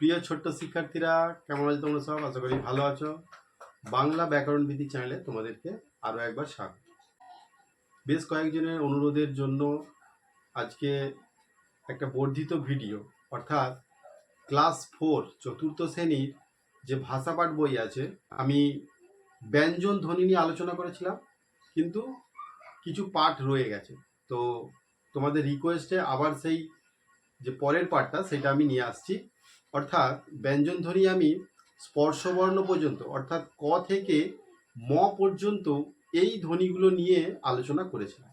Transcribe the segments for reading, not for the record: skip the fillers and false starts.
প্রিয় ছোট্ট শিক্ষার্থীরা, কেমন আছো তোমরা সব? আশা করি ভালো আছো। বাংলা ব্যাকরণ বিধি চ্যানেলে তোমাদেরকে আরো একবার স্বাগত। বেশ কয়েকজনের অনুরোধের জন্য আজকে একটা বর্ধিত ভিডিও, অর্থাৎ ক্লাস 4 চতুর্থ শ্রেণীর যে ভাষাপাঠ বই আছে, আমি ব্যঞ্জন ধ্বনি নিয়ে আলোচনা করেছিলাম, কিন্তু কিছু পাঠ রয়ে গেছে। তো তোমাদের রিকোয়েস্টে আবার সেই যে পরের পাঠটা সেটা আমি নিয়ে আসছি। অর্থাৎ ব্যঞ্জন ধ্বনি আমি স্পর্শবর্ণ পর্যন্ত, অর্থাৎ ক থেকে ম পর্যন্ত এই ধ্বনিগুলো নিয়ে আলোচনা করেছিলাম,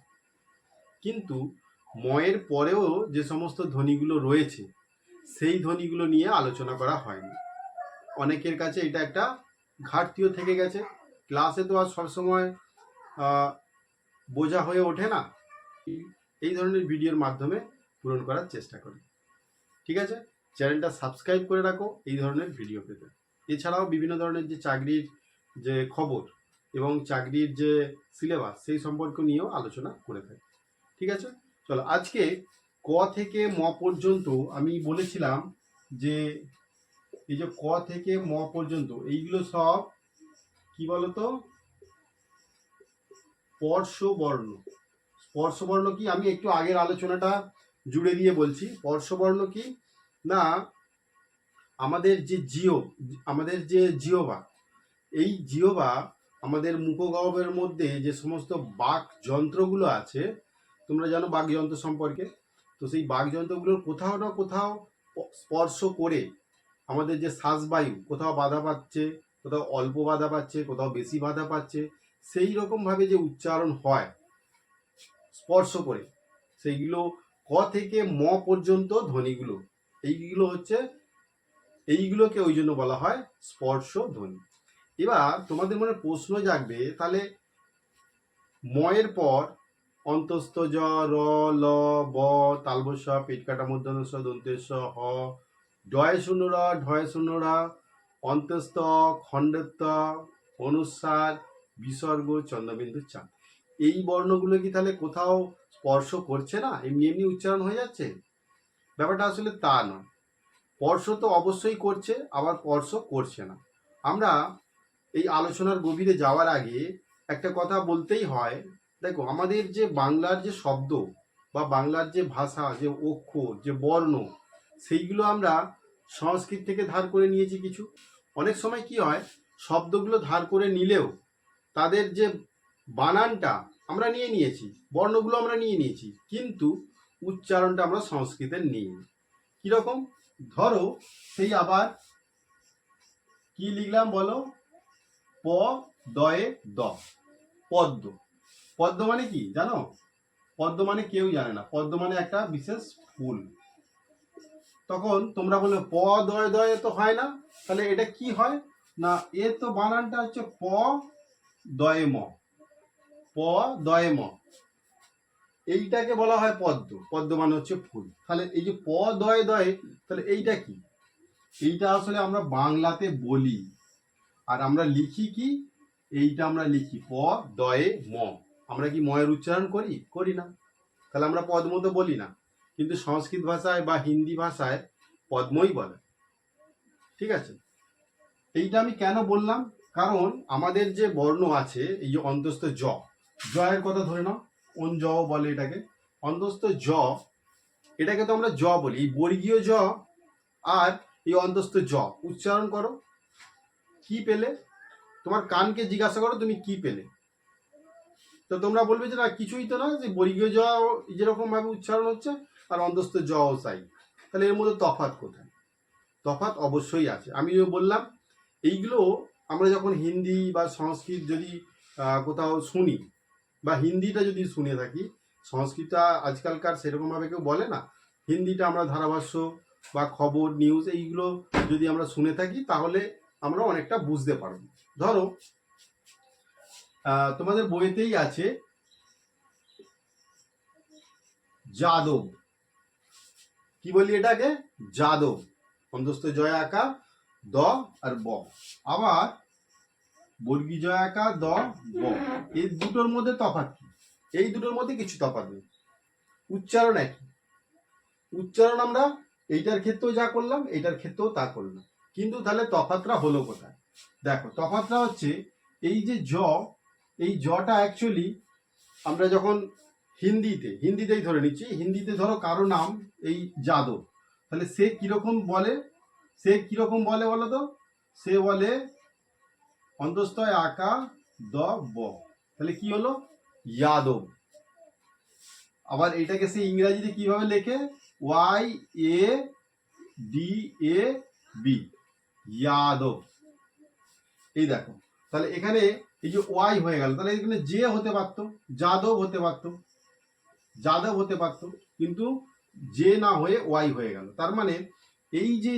কিন্তু ময়ের পরেও যে সমস্ত ধ্বনিগুলো রয়েছে সেই ধ্বনিগুলো নিয়ে আলোচনা করা হয়নি। অনেকের কাছে এটা একটা ঘাটতিও থেকে গেছে। ক্লাসে তো আর সবসময় বোঝা হয়ে ওঠে না, এই ধরনের ভিডিওর মাধ্যমে পূরণ করার চেষ্টা করি। ঠিক আছে, চ্যানেলটা সাবস্ক্রাইব করে রাখো এই ধরনের ভিডিও পেতে। এছাড়াও বিভিন্ন ধরনের যে চাকরির যে খবর এবং চাকরির যে সিলেবাস সেই সম্পর্ক নিয়েও আলোচনা করে থাকি। ঠিক আছে, চলো আজকে ক থেকে ম পর্যন্ত আমি বলেছিলাম যে এই যে ক থেকে ম পর্যন্ত এইগুলো সব কি বলতো, স্পর্শবর্ণ। স্পর্শবর্ণ কি আমি একটু আগের আলোচনাটা জুড়ে দিয়ে বলছি। স্পর্শবর্ণ কি না, আমাদের যে জিহ্বা, এই জিহ্বা আমাদের মুখগহ্বরের মধ্যে যে সমস্ত বাক যন্ত্রগুলো আছে, তোমরা জানো বাকযন্ত্র সম্পর্কে। তো সেই বাকযন্ত্রগুলোর কোথাও না কোথাও স্পর্শ করে আমাদের যে শ্বাসবায়ু কোথাও বাধা পাচ্ছে, কোথাও অল্প বাধা পাচ্ছে, কোথাও বেশি বাধা পাচ্ছে, সেই রকমভাবে যে উচ্চারণ হয় স্পর্শ করে, সেইগুলো ক থেকে ম পর্যন্ত ধ্বনিগুলো, এইগুলোকে ওই জন্য বলা হয় স্পর্শ ধ্বনি। এবার তোমাদের মনে প্রশ্ন জাগবে, তাহলে ময়ের পর অন্তস্থ জ, র, ল, ব, তালব্য শ, পেট কাটা মূর্ধন্য ষ, দন্তের স, হ, ডয় শূন্য র, ঢয় শূন্য র, অন্তস্থ, খণ্ডত্ব, অনুস্বার, বিসর্গ, চন্দ্রবিন্দু, চাপ, এই বর্ণগুলো কি তাহলে কোথাও স্পর্শ করছে না, এমনি এমনি উচ্চারণ হয়ে যাচ্ছে? ব্যাপারটা আসলে তা নয়। স্পর্শ তো অবশ্যই করছে, আবার স্পর্শ করছে না। আমরা এই আলোচনার গভীরে যাওয়ার আগে একটা কথা বলতেই হয়। দেখো, আমাদের যে বাংলার যে শব্দ বা বাংলার যে ভাষা, যে অক্ষর, যে বর্ণ, সেইগুলো আমরা সংস্কৃত থেকে ধার করে নিয়েছি কিছু। অনেক সময় কি হয়, শব্দগুলো ধার করে নিলেও তাদের যে বানানটা আমরা নিয়ে নিয়েছি, বর্ণগুলো আমরা নিয়ে নিয়েছি, কিন্তু উচ্চারণটা আমরা সংস্কৃতের নিইনি। কিরকম? ধরো সেই আবার কি লিখলাম বলো, প দয়ে দ, পদ্ম। পদ্ম মানে কি জানো? পদ্ম মানে কেউ জানে না। পদ্ম মানে একটা বিশেষ ফুল। তখন তোমরা বলবে প দয়ে দয়ে তো হয় না, তাহলে এটা কি হয় না, এর তো বানানটা হচ্ছে প দয়ে ম, প দয়ে ম, এইটাকে বলা হয় পদ্ম। পদ্ম মানে হচ্ছে ফুল। তাহলে এই যে প দয়ে দয়ে, তাহলে এইটা কি? এইটা আসলে আমরা বাংলাতে বলি, আর আমরা লিখি কি, এইটা আমরা লিখি প দয়ে ম। আমরা কি ময়ের উচ্চারণ করি? করি না। তাহলে আমরা পদ্ম তো বলি না, কিন্তু সংস্কৃত ভাষায় বা হিন্দি ভাষায় পদ্মই বলে। ঠিক আছে, এইটা আমি কেন বললাম, কারণ আমাদের যে বর্ণ আছে, এই যে অন্তস্থ জ, জয়ের কথা ধরে নাও, কোন জ বলে এটাকে, অন্তস্থ জ, এটাকে তো আমরা জ বলি। এই বর্গীয় জ আর এই অন্তস্থ জ উচ্চারণ করো, কি পেলে? তোমার কানকে জিজ্ঞাসা করো তুমি কি পেলে, তো তোমরা বলবে যে না কিছুই তো না, যে বর্গীয় জ যেরকম ভাবে উচ্চারণ হচ্ছে আর অন্তস্থ জ সাই। তাহলে এর মধ্যে তফাৎ কোথায়? তফাৎ অবশ্যই আছে। আমি বললাম এইগুলো আমরা যখন হিন্দি বা সংস্কৃত যদি কোথাও শুনি, বা হিন্দিটা যদি শুনে থাকি, সংস্কৃতটা আজকালকার সেরকমভাবে কেউ বলে না, হিন্দিটা আমরা ধারাভাষ্য বা খবর নিউজ এইগুলো যদি আমরা শুনে থাকি, তাহলে আমরা অনেকটা বুঝতে পারব। ধরো তোমাদের বইতেই আছে যাদব, কি বলি এটাকে? যাদব, অন্তস্থ জয় আঁকা দ আর ব, আবার বর্গী জয় আঁকা দ ব। এই দুটোর মধ্যে তফাৎ কি? এই দুটোর মধ্যে কিছু তফাৎ নেই, উচ্চারণ একই। উচ্চারণ আমরা এইটার ক্ষেত্রেও যা করলাম, এইটার ক্ষেত্রেও তা করলাম, কিন্তু তাহলে তফাৎটা হলো কোথায়? দেখো তফাৎটা হচ্ছে এই যে এই জটা অ্যাকচুয়ালি আমরা যখন হিন্দিতেই ধরে নিচ্ছি, হিন্দিতে ধরো কারো নাম এই যাদব, তাহলে সে কিরকম বলে বলো তো? সে বলে অন্তস্তয় আকা দ ব, তাহলে কি হলো? যাদব। আবার এটাকে সে ইংরাজিতে কিভাবে লেখে? YADAB, যাদব। এই দেখো, তাহলে এখানে এই যে ওয়াই হয়ে গেল, তাহলে এখানে যে হতে পারতো, যাদব হতে পারতো, কিন্তু যে না হয়ে ওয়াই হয়ে গেল। তার মানে এই যে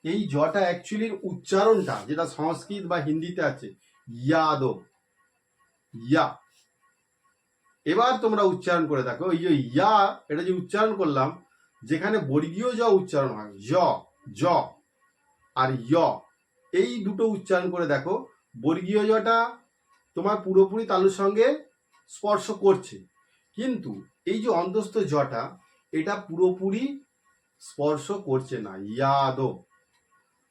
এই জটা অ্যাকচুয়ালি উচ্চারণটা যেটা সংস্কৃত বা হিন্দিতে আছে যাদব, ইয়া। এবার তোমরা উচ্চারণ করে দেখো, এই যে ইয়া, এটা যে উচ্চারণ করলাম, যেখানে বর্গীয় জ উচ্চারণ হয়, জ আর য়, এই দুটো উচ্চারণ করে দেখো, বর্গীয় জটা তোমার পুরোপুরি তালুর সঙ্গে স্পর্শ করছে, কিন্তু এই যে অন্তস্থ জটা এটা পুরোপুরি স্পর্শ করছে না, ইয়াদব।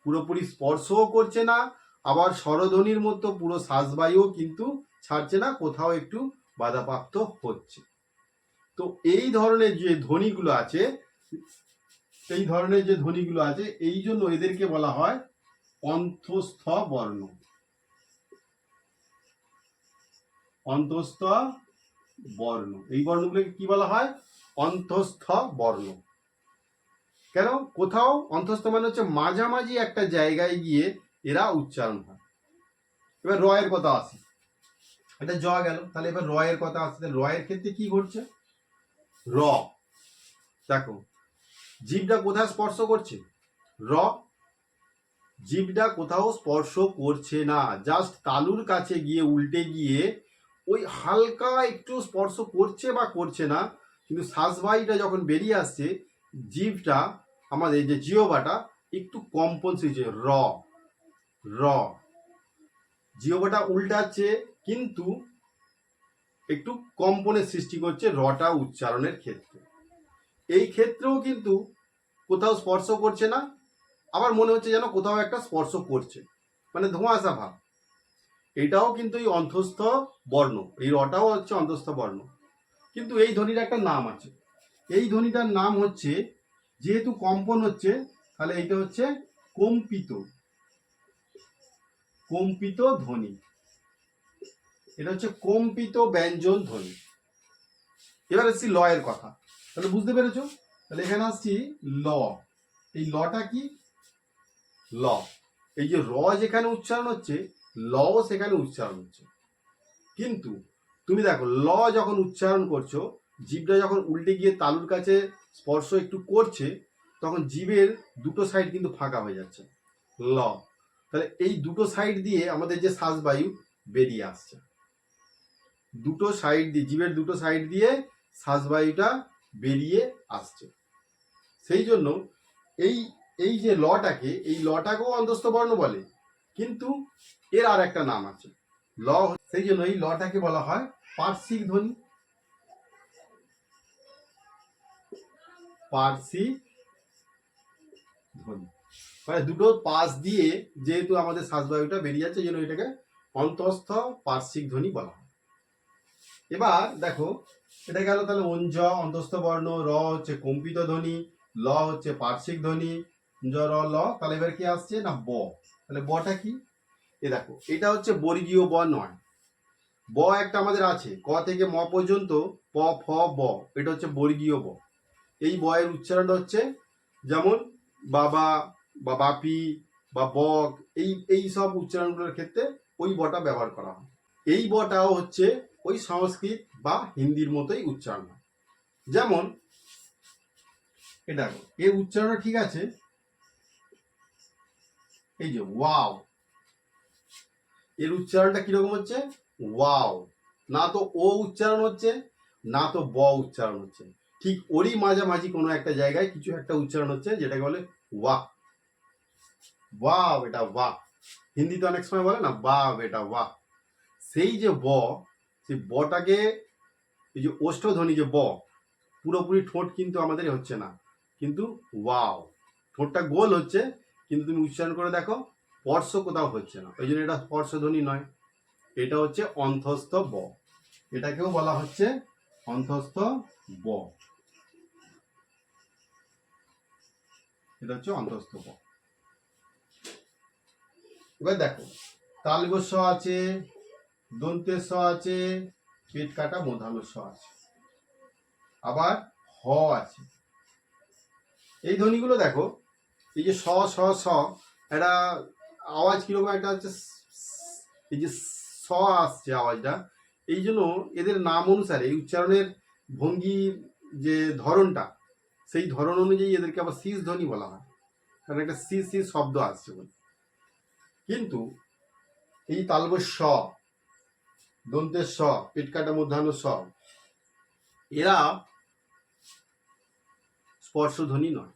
পুরোপুরি স্পর্শও করছে না, আবার স্বরধ্বনির মতো পুরো শ্বাসবায়ুও কিন্তু ছাড়ছে না, কোথাও একটু বাধাপ্রাপ্ত হচ্ছে। তো এই ধরনের যে ধ্বনিগুলো আছে, এই জন্য এদেরকে বলা হয় অন্তঃস্থ বর্ণ। এই বর্ণগুলোকে কি বলা হয়? অন্তঃস্থ বর্ণ। কেন? কোথাও অন্তঃস্থ মানে হচ্ছে মাঝামাঝি একটা জায়গায় গিয়ে এরা উচ্চারণ হয়। এবার র এর কথা আসি, এটা জ গেল, তাহলে এবার র এর কথা আসছে। র এর ক্ষেত্রে কি ঘটছে? র, দেখো জিভটা কোথায় স্পর্শ করছে? র, জিভটা কোথাও স্পর্শ করছে না, জাস্ট তালুর কাছে গিয়ে উল্টে গিয়ে ওই হালকা একটু স্পর্শ করছে বা করছে না, কিন্তু শ্বাসবায়ুটা যখন বেরিয়ে আসছে, জিভটা আমাদের যে জিহ্বাটা একটু কম্পন সৃষ্টি, র জিহ্বাটা উল্টাচ্ছে, কিন্তু একটু কম্পনের সৃষ্টি করছে রটা উচ্চারণের ক্ষেত্রে। এই ক্ষেত্রেও কিন্তু কোথাও স্পর্শ করছে না, আবার মনে হচ্ছে যেন কোথাও একটা স্পর্শ করছে, মানে ধোঁয়াশা ভাব। এটাও কিন্তু এই অন্তঃস্থ বর্ণ, এই রটাও হচ্ছে অন্তঃস্থ বর্ণ, কিন্তু এই ধ্বনির একটা নাম আছে। এই ধ্বনিটার নাম হচ্ছে, যেহেতু কম্পন হচ্ছে, তাহলে এইটা হচ্ছে কম্পিত ধ্বনি। এটা হচ্ছে কম্পিত ব্যঞ্জন ধ্বনি। এবার আসছি ল এর কথা, তাহলে বুঝতে পেরেছো? তাহলে এখানে আসছি ল। এই লটা কি? ল, এই যে র যেখানে উচ্চারণ হচ্ছে, লও সেখানে উচ্চারণ হচ্ছে, কিন্তু তুমি দেখো ল যখন উচ্চারণ করছো, জিভটা যখন উল্টে গিয়ে তালুর কাছে স্পর্শ একটু করছে, তখন জিভের দুটো সাইড কিন্তু ফাঁকা হয়ে যাচ্ছে, ল। তাহলে এই দুটো সাইড দিয়ে আমাদের যে শ্বাসবায়ু বেরিয়ে আসছে, দুটো সাইড দিয়ে, জিভের দুটো সাইড দিয়ে শ্বাসবায়ুটা বেরিয়ে আসছে। সেই জন্য এই যে লটাকেও অন্তঃস্থ বর্ণ বলে, কিন্তু এর আর একটা নাম আছে ল। সেই জন্য এই লটাকে বলা হয় পার্শ্বিক ধ্বনি। মানে দুটো পাশ দিয়ে যেহেতু আমাদের শ্বাসবায়ুটা বেরিয়ে যাচ্ছে, জন্য এটাকে অন্তঃস্থ পার্শ্বিক ধ্বনি বলা হয়। এবার দেখো, এটা গেল তাহলে অঞ্জ অন্তঃস্থ বর্ণ, র হচ্ছে কম্পিত ধ্বনি, ল হচ্ছে পার্শ্বিক ধ্বনি, জ র ল। তাহলে এবার কি আসছে না ব। তাহলে বটা কি? এ দেখো, এটা হচ্ছে বর্গীয় ব নয়। ব একটা আমাদের আছে, ক থেকে ম পর্যন্ত, প ফ ব, এটা হচ্ছে বর্গীয় ব। এই ব এর উচ্চারণটা হচ্ছে যেমন বাবা বা বাপি বা বক, এই সব উচ্চারণগুলোর ক্ষেত্রে ওই বটা ব্যবহার করা হয়। এই বটাও হচ্ছে ওই সংস্কৃত বা হিন্দির মতোই উচ্চারণ হয়। যেমন এটা, এর উচ্চারণ ঠিক আছে, এই যে ওয়াও, এর উচ্চারণটা কিরকম হচ্ছে? ওয়াও। না তো ও উচ্চারণ হচ্ছে, না তো ব উচ্চারণ হচ্ছে, ঠিক ওরই মাঝামাঝি কোনো একটা জায়গায় কিছু একটা উচ্চারণ হচ্ছে, যেটাকে বলে ওয়া। ওয়াও, এটা ওয়া। হিন্দিতে অনেক সময় বলে না বাহ এটা ওয়া। সেই যে ব, সেই বটাকে, এই যে ওষ্ঠধ্বনি যে ব, পুরোপুরি ঠোঁট কিন্তু আমাদের হচ্ছে না, কিন্তু ওয়াও, ঠোঁটটা গোল হচ্ছে কিন্তু তুমি উচ্চারণ করে দেখো স্পর্শ কোথাও হচ্ছে না, ওই জন্য এটা স্পর্শধ্বনি নয়। এটা হচ্ছে অন্ত্যস্ত ব, এটাকেও বলা হচ্ছে অন্ত্যস্ত ব, এটা হচ্ছে অন্ত্যস্ত ব। এবার দেখো তালব্য স আছে, দন্তের স আছে, পেট কাটা মূর্ধন্য স আছে, আবার হ আছে। এই ধ্বনিগুলো দেখো, এই যে স স স, এটা আওয়াজ কিরকম একটা হচ্ছে, এই যে স আসছে আওয়াজটা, এই জন্য এদের নাম অনুসারে এই উচ্চারণের ভঙ্গির যে ধরনটা, সেই ধরন অনুযায়ী এদেরকে আবার শীষ ধ্বনি বলা হয়, কারণ একটা শীষ শীষ শব্দ আসছে বলে। কিন্তু এই তালব্য স, দন্তের স, পেট কাটা মূর্ধন্য স, এরা স্পর্শ ধ্বনি নয়।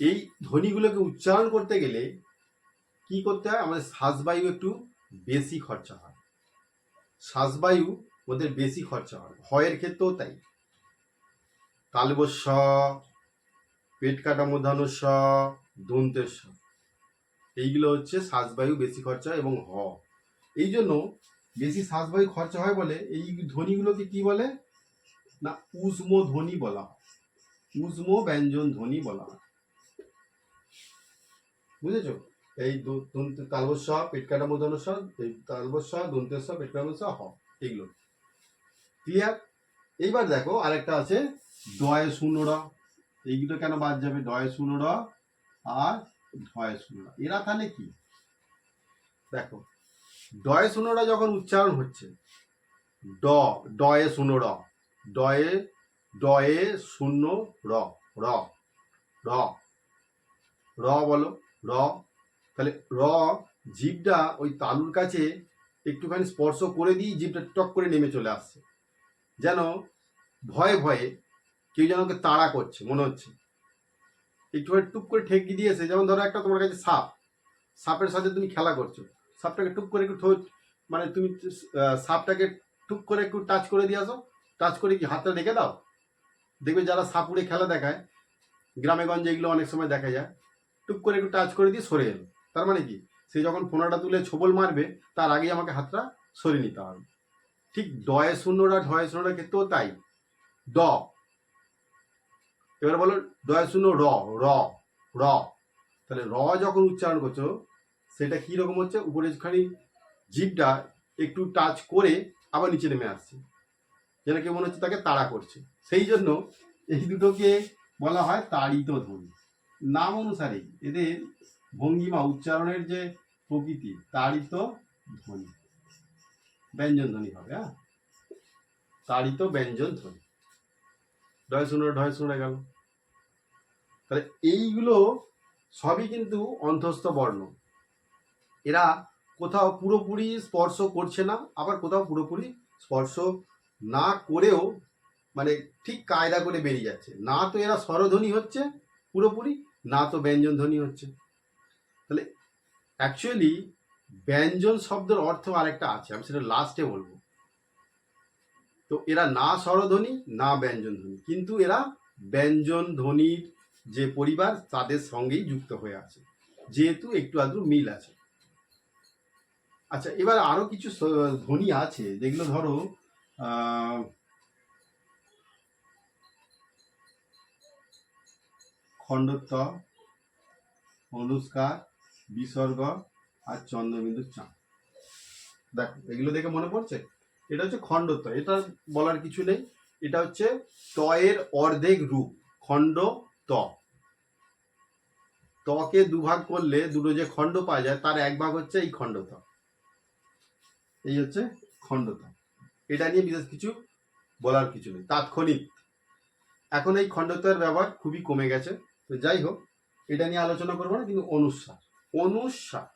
এই ধ্বনিগুলোকে উচ্চারণ করতে গেলে কি করতে হয়, আমাদের শ্বাসবায়ু একটু বেশি খরচা হয়, শ্বাসবায়ু ওদের বেশি খরচা হয়, হয়ের ক্ষেত্রেও তাই। তালব্য স, পেট কাটা মূর্ধন্য স, দন্তের স, এইগুলো হচ্ছে শ্বাসবায়ু বেশি খরচা হয়, এবং হ, এই জন্য বেশি শ্বাসবায়ু খরচা হয় বলে এই ধ্বনিগুলোকে কি বলে না, ঊষ্ম ধ্বনি বলা হয়, ঊষ্ম ব্যঞ্জন ধ্বনি বলা হয়। বুঝেছো? এই তালব্য স, পেট কাটা মূর্ধন্য স, এই তালব্য স, দন্তের স, পেট কাটা স, হ, এগুলো ক্লিয়ার। এইবার দেখো আরেকটা আছে ডয় শূন্য র, এইগুলো কেন বাদ যাবে, ডয় শূন্য র আর ঢয় শূন্য র, এরা তাহলে কি, দেখো ডয় শূন্য র যখন উচ্চারণ হচ্ছে, ড, ডয়ে শূন্য র, ডয়ে, ডয়ে শূন্য র, র, র, র বলো, র, তাহলে র, জিভটা ওই তালুর কাছে একটুখানি স্পর্শ করে দিয়ে জিভটা টক করে নেমে চলে আসছে, যেন ভয়ে ভয়ে কেউ যেন ওকে তাড়া করছে মনে হচ্ছে, একটুখানি টুক করে ঠেকি দিয়েছে। যেমন ধরো একটা তোমার কাছে সাপ, সাপের সাথে তুমি খেলা করছো, সাপটাকে টুক করে একটু মানে তুমি সাপটাকে টুক করে একটু টাচ করে দিয়ে আসো, টাচ করে কি হাতটা রেখে দাও, দেখবে যারা সাপ উড়ে খেলা দেখায় গ্রামে গঞ্জে এগুলো অনেক সময় দেখা যায়, টুক করে একটু টাচ করে দিয়ে সরে এলো, তার মানে কি সে যখন ফোনাটা তুলে ছোবল মারবে তার আগেই আমাকে হাতটা সরিয়ে নিতে হবে। ঠিক ডয়ে শূন্যরা ঢয় শূন্যরা ক্ষেত্রেও তাই, ড, এবার বলো ডয় শূন্য র, র, র, তাহলে র যখন উচ্চারণ করছো সেটা কি রকম হচ্ছে, উপরে খানি জিভটা একটু টাচ করে আবার নিচে নেমে আসছে, যেন কেউ মনে হচ্ছে তাকে তাড়া করছে। সেই জন্য এই দুটোকে বলা হয় তাড়িত ধ্বনি, নাম অনুসারে এদের ভঙ্গিমা উচ্চারণের যে প্রকৃতি, তাড়িত ধ্বনি, ব্যঞ্জন ধ্বনি হবে। হ্যাঁ, তাড়িত ব্যঞ্জন ধ্বনি, ঢয় শূন্য গেল। তাহলে এইগুলো সবই কিন্তু অন্ত্যস্ত বর্ণ, এরা কোথাও পুরোপুরি স্পর্শ করছে না, আবার কোথাও পুরোপুরি স্পর্শ না করেও মানে ঠিক কায়দা করে বেরিয়ে যাচ্ছে, না তো এরা স্বরধ্বনি হচ্ছে পুরোপুরি, না তো ব্যঞ্জন ধ্বনি হচ্ছে। তাহলে অ্যাকচুয়ালি ব্যঞ্জন শব্দের অর্থ আরেকটা আছে, আমি সেটা লাস্টে বলবো। তো এরা না স্বরধ্বনি না ব্যঞ্জন ধ্বনি, কিন্তু এরা ব্যঞ্জন ধ্বনির যে পরিবার তাদের সঙ্গেই যুক্ত হয়ে আছে, যেহেতু একটু আধটু মিল আছে। আচ্ছা, এবার আরো কিছু ধ্বনি আছে যেগুলো ধরো খণ্ডত্ব, অনুস্কার, বিসর্গ আর চন্দ্রবিন্দু চাঁদ। দেখো এগুলো দেখে মনে পড়ছে, এটা হচ্ছে খণ্ডত্ব, এটা বলার কিছু নেই, এটা হচ্ছে তয়ের অর্ধেক রূপ, খণ্ড ত, তকে দুভাগ করলে দুটো যে খণ্ড পাওয়া যায় তার এক ভাগ হচ্ছে এই খণ্ডত, এই হচ্ছে খণ্ডত। এটা নিয়ে বিশেষ কিছু বলার কিছু নেই, তাৎক্ষণিক। এখন এই খণ্ডত্বের ব্যবহার খুবই কমে গেছে, তো যাই হোক এটা নিয়ে আলোচনা করবো না। কিন্তু অনুস্বার, অনুস্বার,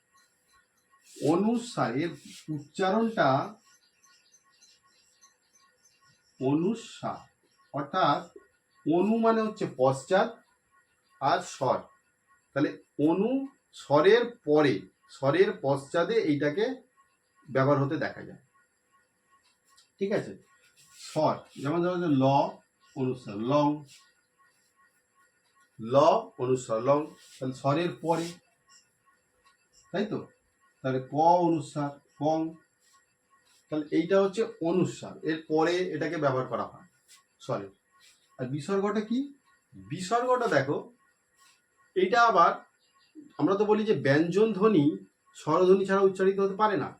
অনুস্বারের উচ্চারণটা অনুস্বার, অর্থাৎ অনু মানে হচ্ছে পশ্চাৎ আর স্বর, তাহলে অনু স্বরের পরে, স্বরের পশ্চাতে এইটাকে ব্যবহার হতে দেখা যায়। ঠিক আছে, স্বর যেমন ধরো ল, অনুস্বার লং, ল অনুস্বার লং, তাহলে স্বরের পরে, তাই তো, তাহলে ক অনুস্বার কং, তাহলে এইটা হচ্ছে অনুস্বার, এর পরে এটাকে ব্যবহার করা হয় স্বরের। আর বিসর্গটা কি? বিসর্গটা দেখো, এইটা আবার আমরা তো বলি যে ব্যঞ্জন ধ্বনি স্বরধ্বনি ছাড়া উচ্চারিত হতে পারে না,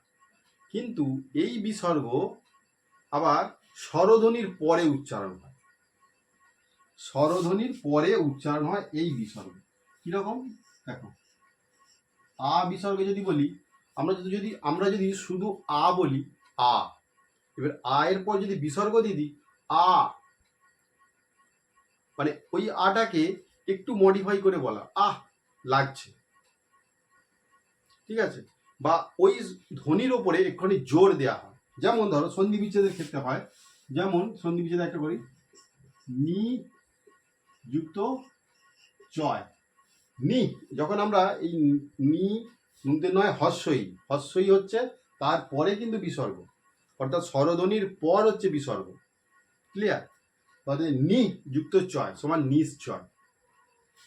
কিন্তু এই বিসর্গ আবার স্বরধ্বনির পরে উচ্চারণ হয়, স্বরধ্বনির পরে উচ্চারণ হয় এই বিসর্গ। কিরকম দেখো, আ বিসর্গে যদি বলি, আমরা যদি শুধু আ বলি, আ, এবার আ এর পর যদি বিসর্গ দিয়ে দিই আ, মানে ওই আটাকে একটু মডিফাই করে বলা, আহ লাগছে, ঠিক আছে, বা ওই ধ্বনির ওপরে একটুখানি জোর দেওয়া হয়। যেমন ধরো সন্ধি বিচ্ছেদের ক্ষেত্রে হয়, যেমন সন্ধি বিচ্ছেদ একটা করি, নি যুক্ত চয়, নি, যখন আমরা এই নি নুনতে নয় হস্যই, হস্যই হচ্ছে তারপরে কিন্তু বিসর্গ, অর্থাৎ স্বরধ্বনির পর হচ্ছে বিসর্গ, ক্লিয়ার? তাহলে নি যুক্ত চয় সমান নিশ্চয়,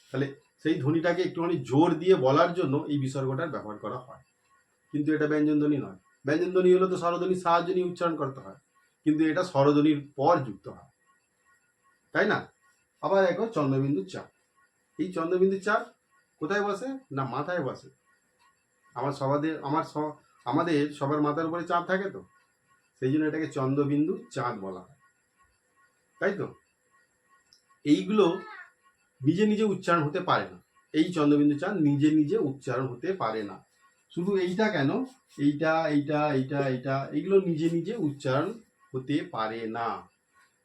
তাহলে সেই ধ্বনিটাকে একটুখানি জোর দিয়ে বলার জন্য এই বিসর্গটার ব্যবহার করা হয়, কিন্তু এটা ব্যঞ্জন ধ্বনি নয়। ব্যঞ্জন ধ্বনি হলে তো স্বরধ্বনির সাহায্য নিয়ে উচ্চারণ করতে হয়, কিন্তু এটা স্বরধ্বনির পর যুক্ত হয়, তাই না? আবার দেখো চন্দ্রবিন্দু চাপ, এই চন্দ্রবিন্দু চাপ কোথায় বসে না মাথায় বসে। আমাদের সবার মাথার উপরে চাঁদ থাকে তো, সেই জন্য এটাকে চন্দ্রবিন্দু চাঁদ বলা হয়, তাই তো। এইগুলো নিজে নিজে উচ্চারণ হতে পারে না, এই চন্দ্রবিন্দু চাঁদ নিজে নিজে উচ্চারণ হতে পারে না। শুধু এইটা কেন, এইটা এইটা এইটা এইটা এগুলো নিজে নিজে উচ্চারণ হতে পারে না,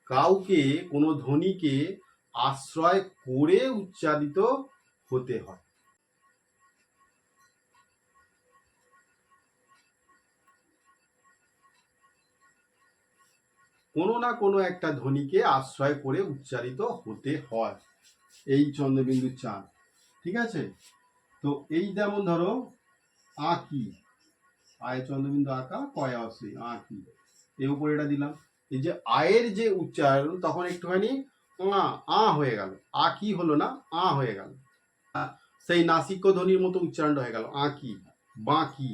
কাউকে কোনো ধ্বনিকে আশ্রয় করে উচ্চারিত হতে হয়। কোনো না কোনো একটা ধ্বনিকে আশ্রয় করে উচ্চারিত হতে হয় এই চন্দ্রবিন্দু চাঁদ, ঠিক আছে। তো এই যেমন ধরো আঁকি, আয় চন্দ্রবিন্দু আঁকা কয় অশ্রী আঁকি, এর উপরে এটা দিলাম, এই যে আয়ের যে উচ্চারণ তখন একটুখানি আ হয়ে গেল, আঁকি হলো না, আ হয়ে গেল, সেই নাসিক্য ধ্বনির মতো উচ্চারণটা হয়ে গেল আঁকি, বাঁকি,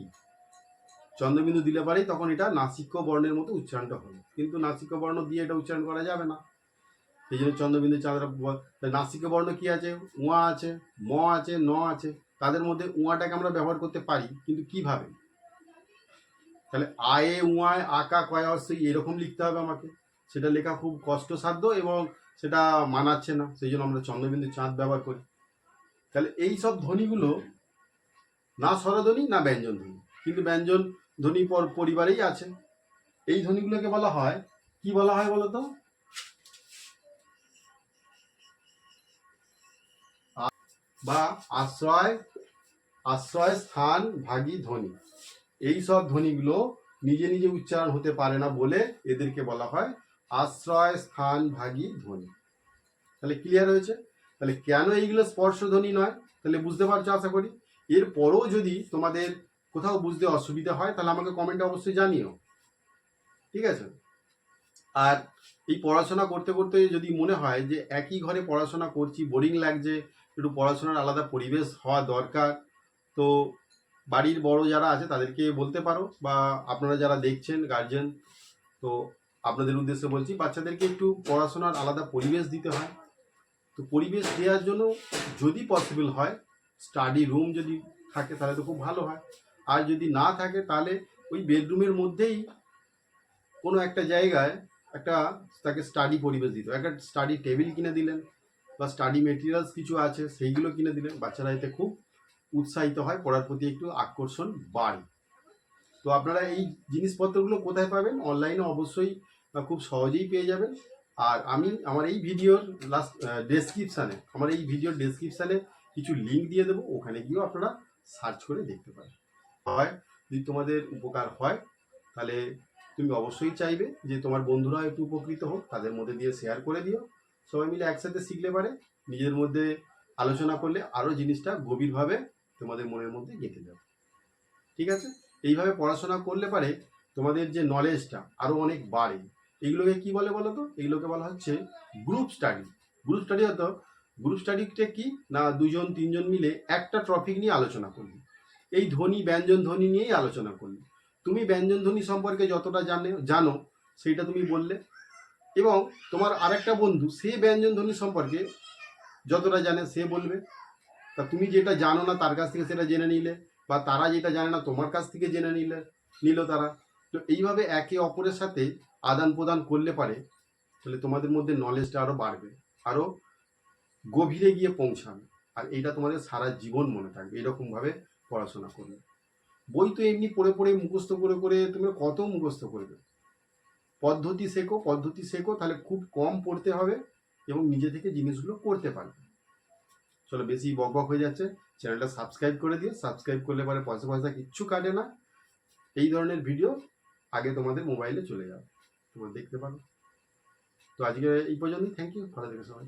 চন্দ্রবিন্দু দিলে পারেই তখন এটা নাসিক্য বর্ণের মতো উচ্চারণটা হলো, কিন্তু নাসিক্য বর্ণ দিয়ে এটা উচ্চারণ করা যাবে না, সেই জন্য চন্দ্রবিন্দু চাঁদরা। নাসিক্য বর্ণ কি আছে? উয়া আছে, ম আছে, ন আছে, তাদের মধ্যে উয়াটাকে আমরা ব্যবহার করতে পারি, কিন্তু কিভাবে? তাহলে আয়ে উয়ায় আকা কয় অশ্রী এরকম লিখতে হবে আমাকে, সেটা লেখা খুব কষ্টসাধ্য এবং সেটা মানাচ্ছে না, সেই জন্য আমরা চন্দ্রবিন্দু চাঁদ ব্যবহার করি। তাহলে এই সব ধ্বনিগুলো না স্বরধ্বনি না ব্যঞ্জন ধ্বনি, কিন্তু ব্যঞ্জন ধ্বনি পরিবারেই আছে। এই ধ্বনিগুলোকে বলা হয় কি বলা হয় বলতো? বা আশ্রয় স্থান ভাগী ধ্বনি। এই সব ধ্বনিগুলো নিজে নিজে উচ্চারণ হতে পারে না বলে এদেরকে বলা হয় আশ্রয় স্থান ভাগী ধ্বনি। তাহলে ক্লিয়ার হয়েছে? তাহলে কেন এইগুলো স্পর্শ ধ্বনি নয়, তাহলে বুঝতে পারছো আশা করি। এরপরও যদি তোমাদের কোথাও বুঝতে অসুবিধা হয় তাহলে আমাকে কমেন্টে অবশ্যই জানিও, ঠিক আছে। আর এই পড়াশোনা করতে করতে যদি মনে হয় যে একই ঘরে পড়াশোনা করছি, বোরিং লাগছে, একটু পড়াশোনার আলাদা পরিবেশ হওয়া দরকার, তো বাড়ির বড় যারা আছে তাদেরকে বলতে পারো, বা আপনারা যারা দেখছেন গার্জেন, তো আপনাদের উদ্দেশ্যে বলছি বাচ্চাদেরকে একটু পড়াশোনার আলাদা পরিবেশ দিতে হয়। তো পরিবেশ দেওয়ার জন্য যদি পসিবল হয় স্টাডি রুম যদি থাকে তাহলে তো খুব ভালো হয়, আর যদি না থাকে তাহলে ওই বেডরুমের মধ্যেই কোনো একটা জায়গায় একটা তাকে স্টাডি পরিবেশ দিতে, একটা স্টাডি টেবিল কিনে দিলেন বা স্টাডি মেটেরিয়ালস কিছু আছে সেইগুলো কিনে দিলেন, বাচ্চারা এতে খুব উৎসাহিত হয়, পড়ার প্রতি একটু আকর্ষণ বাড়ে। তো আপনারা এই জিনিসপত্রগুলো কোথায় পাবেন? অনলাইনে অবশ্যই খুব সহজেই পেয়ে যাবেন। আর আমি আমার এই ভিডিওর ডেসক্রিপশানে কিছু লিঙ্ক দিয়ে দেবো, ওখানে গিয়েও আপনারা সার্চ করে দেখতে পারেন। হয় যদি তোমাদের উপকার হয় তাহলে তুমি অবশ্যই চাইবে যে তোমার বন্ধুরা একটু উপকৃত হোক, তাদের মধ্যে দিয়ে শেয়ার করে দিও, সবাই মিলে একসাথে শিখলে পারে নিজের মধ্যে আলোচনা করলে আরও জিনিসটা গভীরভাবে তোমাদের মনের মধ্যে গেঁথে যাবে, ঠিক আছে। এইভাবে পড়াশোনা করলে পারে তোমাদের যে নলেজটা আরও অনেক বাড়ে। এইগুলোকে কি বলে বলো তো? এইগুলোকে বলা হচ্ছে গ্রুপ স্টাডি। গ্রুপ স্টাডি হতো গ্রুপ স্টাডিটা কি না, 2-3জন মিলে একটা টপিক নিয়ে আলোচনা করলি। এই ধ্বনি, ব্যঞ্জন ধ্বনি নিয়েই আলোচনা করলি। তুমি ব্যঞ্জন ধ্বনি সম্পর্কে যতটা জানো সেইটা তুমি বললে, এবং তোমার আরেকটা বন্ধু সে ব্যঞ্জন ধ্বনি সম্পর্কে যতটা জানে সে বলবে। তা তুমি যেটা জানো না তার কাছ থেকে সেটা জেনে নিলে, বা তারা যেটা জানে না তোমার কাছ থেকে জেনে নিল তারা। তো এইভাবে একে অপরের সাথে আদান প্রদান করলে পারে তাহলে তোমাদের মধ্যে নলেজটা আরো বাড়বে, আরো গভীরে গিয়ে পৌঁছাবে। আর এইটা তোমাদের সারা জীবন মনে থাকবে এরকমভাবে পড়াশোনা করবে। বই তো এমনি পড়ে পড়ে মুখস্থ করে করে তুমি কত মুখস্থ করবে। পদ্ধতি শেখো, তাহলে খুব কম পড়তে হবে এবং নিজে থেকে জিনিসগুলো করতে পারবে। চলো, বেশি বকবক হয়ে যাচ্ছে, চ্যানেলটা সাবস্ক্রাইব করে দিও। সাবস্ক্রাইব করলে পরে পয়সা কিচ্ছু কাটে না। এই ধরনের ভিডিও আগে তোমাদের মোবাইলে চলে যাবে, তোমরা দেখতে পারো। তো আজকে এই পর্যন্তই। থ্যাংক ইউ, ভালো থেকো সবাই।